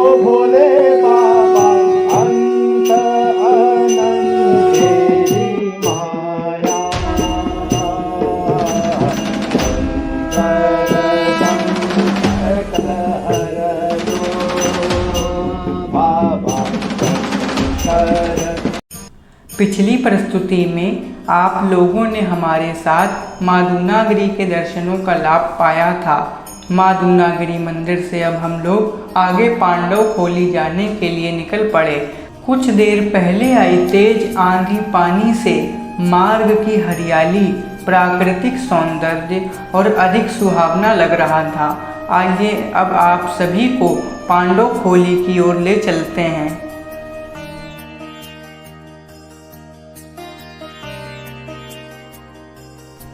भोले बाबा अंत अनंत तेरी माया पिछली प्रस्तुति में आप लोगों ने हमारे साथ माँ दूनागिरी के दर्शनों का लाभ पाया था। माँ दूनागिरी मंदिर से अब हम लोग आगे पांडव खोली जाने के लिए निकल पड़े। कुछ देर पहले आई तेज आंधी पानी से मार्ग की हरियाली, प्राकृतिक सौंदर्य और अधिक सुहावना लग रहा था। आइए अब आप सभी को पांडव खोली की ओर ले चलते हैं।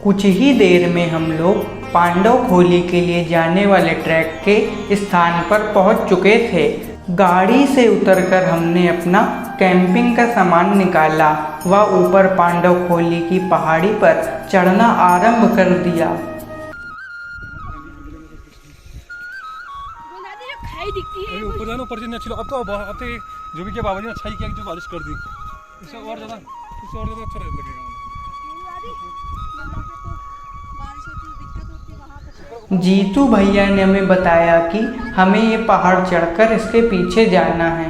कुछ ही देर में हम लोग पांडव खोली के लिए जाने वाले ट्रैक के स्थान पर पहुंच चुके थे। गाड़ी से उतरकर हमने अपना कैंपिंग का सामान निकाला व ऊपर पांडव खोली की पहाड़ी पर चढ़ना आरंभ कर दिया। ऊपर जाना ऊपर से अच्छा, अब तो जो भी किया बाबा जी ने अच्छा ही किया कि जो बारिश कर दी, इससे और ज़्यादा अच्छा लगेगा। जीतू भैया ने हमें बताया कि हमें ये पहाड़ चढ़कर इसके पीछे जाना है।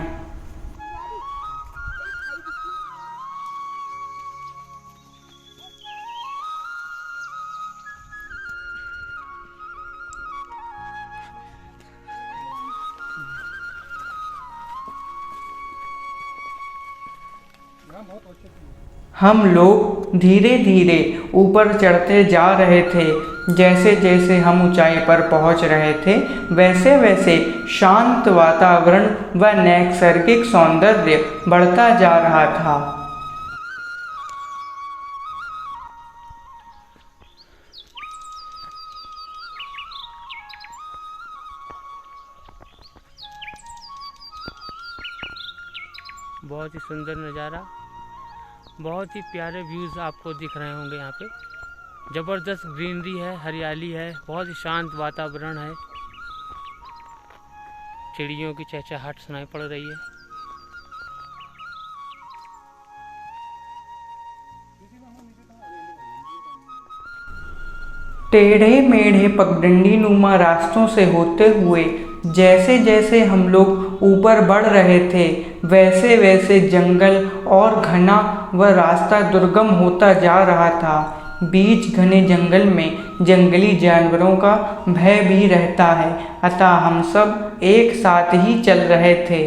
हम लोग धीरे धीरे ऊपर चढ़ते जा रहे थे। जैसे जैसे हम ऊंचाई पर पहुंच रहे थे वैसे वैसे शांत वातावरण व नैसर्गिक सौंदर्य बढ़ता जा रहा था। बहुत ही सुंदर नज़ारा, बहुत ही प्यारे व्यूज़ आपको दिख रहे होंगे। यहाँ पे ज़बरदस्त ग्रीनरी है, हरियाली है, बहुत ही शांत वातावरण है। चिड़ियों की चहचहाहट सुनाई पड़ रही है। टेढ़े मेढ़े पगडंडी नुमा रास्तों से होते हुए जैसे जैसे हम लोग ऊपर बढ़ रहे थे वैसे वैसे जंगल और घना व रास्ता दुर्गम होता जा रहा था। बीच घने जंगल में जंगली जानवरों का भय भी रहता है, अतः हम सब एक साथ ही चल रहे थे।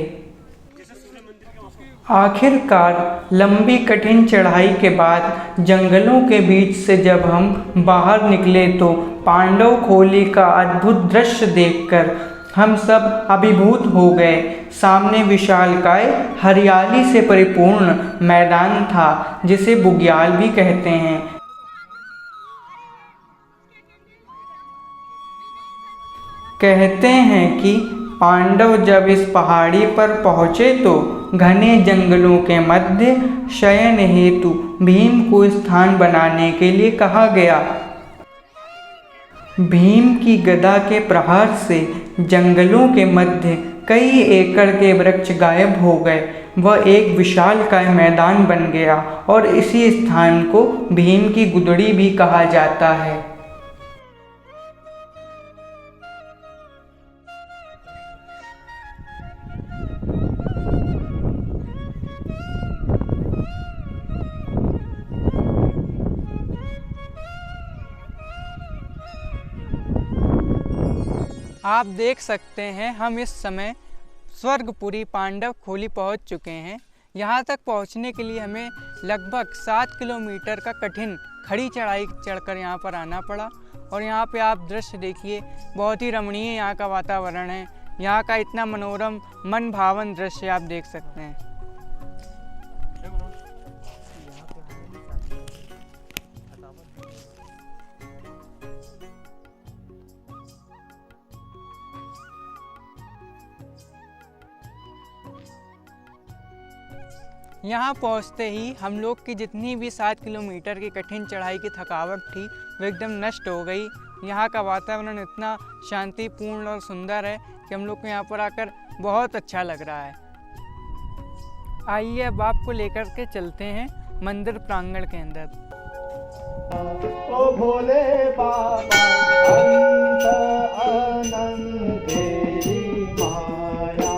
आखिरकार लंबी कठिन चढ़ाई के बाद जंगलों के बीच से जब हम बाहर निकले तो पांडव खोली का अद्भुत दृश्य देखकर हम सब अभिभूत हो गए। सामने विशालकाय हरियाली से परिपूर्ण मैदान था जिसे बुग्याल भी कहते हैं। कहते हैं कि पांडव जब इस पहाड़ी पर पहुँचे तो घने जंगलों के मध्य शयन हेतु भीम को स्थान बनाने के लिए कहा गया। भीम की गदा के प्रहार से जंगलों के मध्य कई एकड़ के वृक्ष गायब हो गए। वह एक विशालकाय मैदान बन गया और इसी स्थान को भीम की गुदड़ी भी कहा जाता है। आप देख सकते हैं हम इस समय स्वर्गपुरी पांडव खोली पहुंच चुके हैं। यहां तक पहुंचने के लिए हमें लगभग 7 किलोमीटर का कठिन खड़ी चढ़ाई चढ़कर यहां पर आना पड़ा। और यहां पे आप दृश्य देखिए, बहुत ही रमणीय यहां का वातावरण है। यहां का इतना मनोरम मन भावन दृश्य आप देख सकते हैं। यहाँ पहुँचते ही हम लोग की जितनी भी 7 किलोमीटर की कठिन चढ़ाई की थकावट थी वो एकदम नष्ट हो गई। यहाँ का वातावरण इतना शांतिपूर्ण और सुंदर है कि हम लोग को यहाँ पर आकर बहुत अच्छा लग रहा है। आइए अब आपको लेकर के चलते हैं मंदिर प्रांगण के अंदर। ओ भोले बाबा अंत अनंत तेरी माया,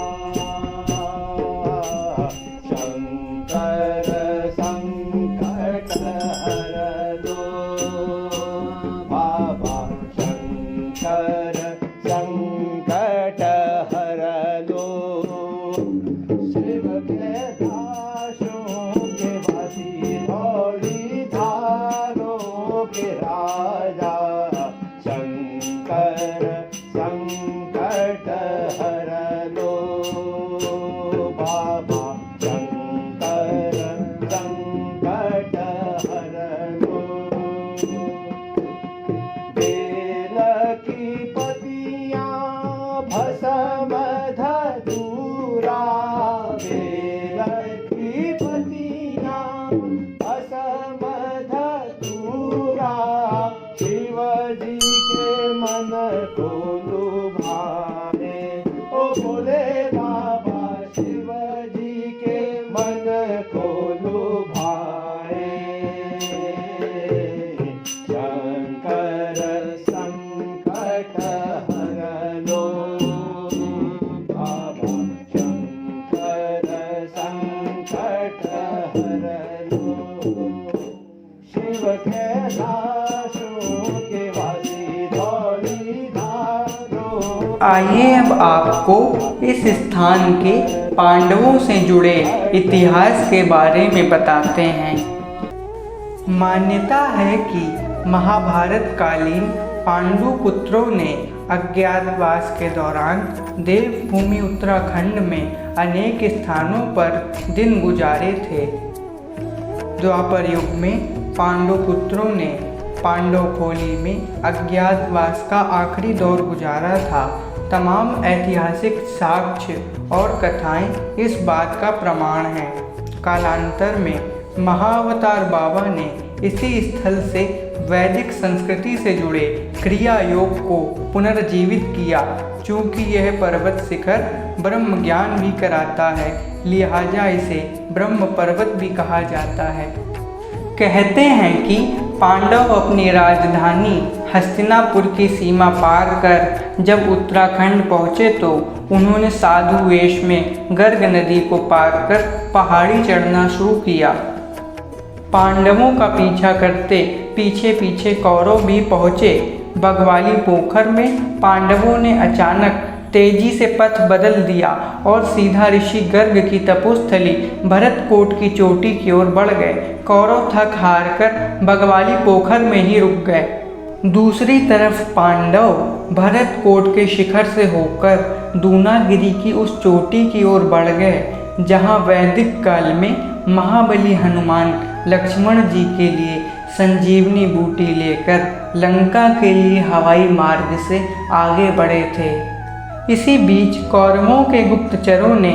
शंकर संकट हर लो बाबा, शंकर संकट हर लो। शिव के दासों के वासी धौली धारों के राजा, शंकर संकट हर लो बाबा, शंकर संकट हर लो। बेल की पतियां भस्म धतूरा, बेल की पतियां भस्म धतूरा, शिव जी के मन को लुभाए। ओ भोले बाबा शिव जी के मन को लुभाए, शंकर संकट हर लो बाबा, शंकर संकट हर लो। शिव के दासों के वासी धौली धारों। आइए अब आपको इस स्थान के पांडवों से जुड़े इतिहास के बारे में बताते हैं। मान्यता है कि महाभारत कालीन पांडु पुत्रों ने अज्ञातवास के दौरान देवभूमि उत्तराखंड में अनेक स्थानों पर दिन गुजारे थे। द्वापर युग में पांडु पुत्रों ने पांडवखोली में अज्ञातवास का आखिरी दौर गुजारा था। तमाम ऐतिहासिक साक्ष्य और कथाएं इस बात का प्रमाण हैं। कालांतर में महाअवतार बाबा ने इसी स्थल से वैदिक संस्कृति से जुड़े क्रिया योग को पुनर्जीवित किया। चूँकि यह पर्वत शिखर ब्रह्म ज्ञान भी कराता है, लिहाजा इसे ब्रह्म पर्वत भी कहा जाता है। कहते हैं कि पांडव अपनी राजधानी हस्तिनापुर की सीमा पार कर जब उत्तराखंड पहुँचे तो उन्होंने साधु वेश में गर्ग नदी को पार कर पहाड़ी चढ़ना शुरू किया। पांडवों का पीछा करते पीछे पीछे कौरव भी पहुँचे। बगवाली पोखर में पांडवों ने अचानक तेजी से पथ बदल दिया और सीधा ऋषि गर्ग की तपोस्थली भरतकोट की चोटी की ओर बढ़ गए। कौरव थक हार कर बगवाली पोखर में ही रुक गए। दूसरी तरफ पांडव भरतकोट के शिखर से होकर दूनागिरी की उस चोटी की ओर बढ़ गए, जहां वैदिक काल में महाबली हनुमान लक्ष्मण जी के लिए संजीवनी बूटी लेकर लंका के लिए हवाई मार्ग से आगे बढ़े थे। इसी बीच कौरवों के गुप्तचरों ने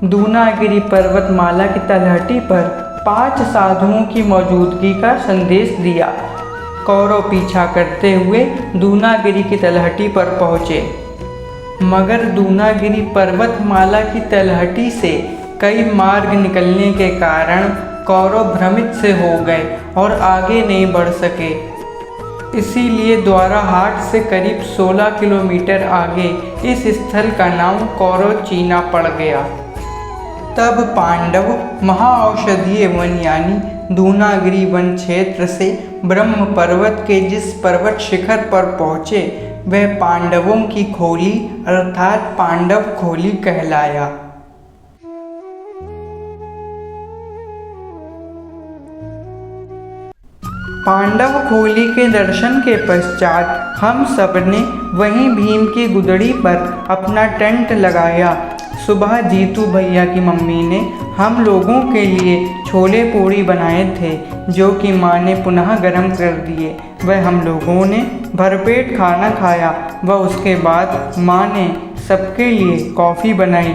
दूनागिरी पर्वतमाला की तलहटी पर 5 साधुओं की मौजूदगी का संदेश दिया। कौरव पीछा करते हुए दूनागिरी की तलहटी पर पहुँचे, मगर दूनागिरी पर्वतमाला की तलहटी से कई मार्ग निकलने के कारण कौरव भ्रमित से हो गए और आगे नहीं बढ़ सके। इसीलिए द्वाराहाट से करीब 16 किलोमीटर आगे इस स्थल का नाम कौरव चीना पड़ गया। तब पांडव महाऔषधीय वन यानी दूनागिरी वन क्षेत्र से ब्रह्म पर्वत के जिस पर्वत शिखर पर पहुँचे वह पांडवों की खोली अर्थात पांडव खोली कहलाया। पांडव खोली के दर्शन के पश्चात हम सब ने वहीं भीम की गुदड़ी पर अपना टेंट लगाया। सुबह जीतू भैया की मम्मी ने हम लोगों के लिए छोले पूड़ी बनाए थे, जो कि माँ ने पुनः गर्म कर दिए। वह हम लोगों ने भरपेट खाना खाया व उसके बाद माँ ने सबके लिए कॉफ़ी बनाई।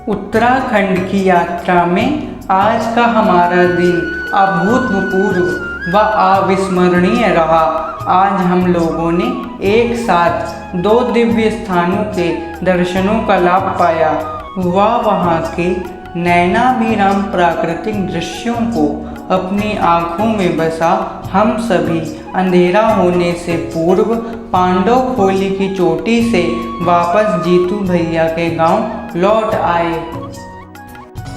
उत्तराखंड की यात्रा में आज का हमारा दिन अभूतपूर्व वह अविस्मरणीय रहा। आज हम लोगों ने एक साथ 2 दिव्य स्थानों के दर्शनों का लाभ पाया। वहाँ के नैनाभिराम प्राकृतिक दृश्यों को अपनी आँखों में बसा हम सभी अंधेरा होने से पूर्व पांडव खोली की चोटी से वापस जीतू भैया के गांव लौट आए।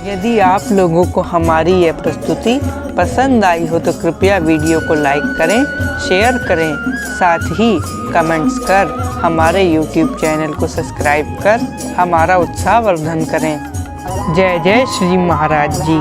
यदि आप लोगों को हमारी यह प्रस्तुति पसंद आई हो तो कृपया वीडियो को लाइक करें, शेयर करें, साथ ही कमेंट्स कर हमारे YouTube चैनल को सब्सक्राइब कर हमारा उत्साहवर्धन करें। जय जय श्री महाराज जी।